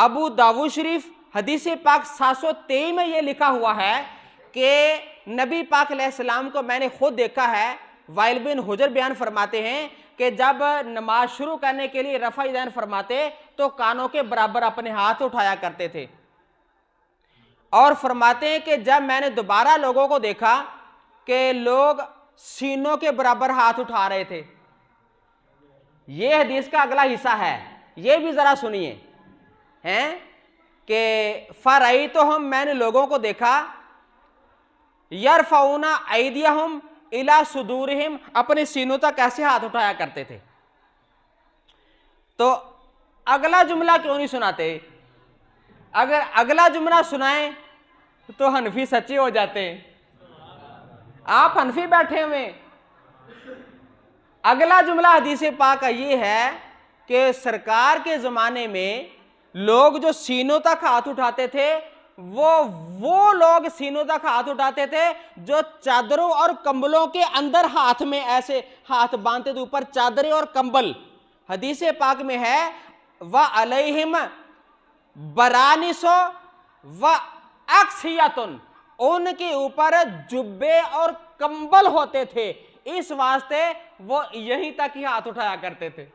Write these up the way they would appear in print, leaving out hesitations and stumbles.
अबू दाऊद शरीफ हदीस पाक 723 में ये लिखा हुआ है कि नबी पाक अलैहिस्सलाम को मैंने खुद देखा है। वाइल बिन हुजर बयान फरमाते हैं कि जब नमाज शुरू करने के लिए रफ़ा यदैन फरमाते तो कानों के बराबर अपने हाथ उठाया करते थे, और फरमाते हैं कि जब मैंने दोबारा लोगों को देखा कि लोग सीनों के बराबर हाथ उठा रहे थे। ये हदीस का अगला हिस्सा है, ये भी जरा सुनिए, हैं कि फ़रई तो हम मैंने लोगों को देखा यरफ़ऊना ऐदियहुम इला सुदूरिहिम, अपने सीनों तक ऐसे हाथ उठाया करते थे। तो अगला जुमला क्यों नहीं सुनाते? अगर अगला जुमला सुनाएं तो हनफी सच्चे हो जाते हैं। आप हनफी बैठे हुए, अगला जुमला हदीस पाक का ये है कि सरकार के ज़माने में लोग जो सीनों तक हाथ उठाते थे वो लोग सीनों तक हाथ उठाते थे जो चादरों और कंबलों के अंदर हाथ में ऐसे हाथ बांधते थे, ऊपर चादरें और कंबल। हदीस पाक में है व अलैहिम बरानिसो व अक्सियतुन, उनके ऊपर जुब्बे और कंबल होते थे, इस वास्ते वो यहीं तक ही हाथ उठाया करते थे।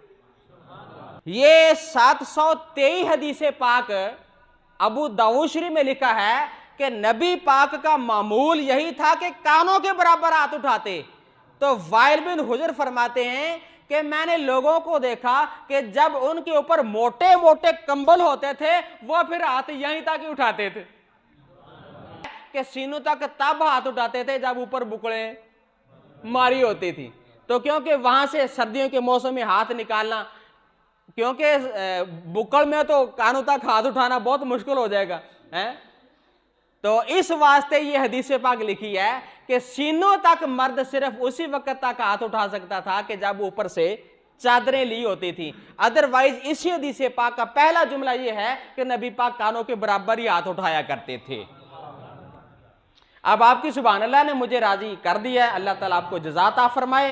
ये 723 हदीस पाक अबू दाऊद शरीफ में लिखा है कि नबी पाक का मामूल यही था कि कानों के बराबर हाथ उठाते। तो वाइल बिन हुजर फरमाते हैं कि मैंने लोगों को देखा कि जब उनके ऊपर मोटे मोटे कंबल होते थे वो फिर हाथ यहीं तक ही उठाते थे, कि सीनों तक तब हाथ उठाते थे जब ऊपर बुकड़े मारी होती थी। तो क्योंकि वहां से सर्दियों के मौसम में हाथ निकालना, क्योंकि बुक्कड़ में तो कानों तक हाथ उठाना बहुत मुश्किल हो जाएगा, है? तो इस वास्ते ये हदीस पाक लिखी है कि सीनों तक मर्द सिर्फ उसी वक्त तक हाथ उठा सकता था कि जब ऊपर से चादरें ली होती थी। अदरवाइज इसी हदीस पाक का पहला जुमला ये है कि नबी पाक कानों के बराबर ही हाथ उठाया करते थे। अब आपकी सुभान अल्लाह ने मुझे राजी कर दिया है, अल्लाह ताला आपको जज़ा अता फरमाए।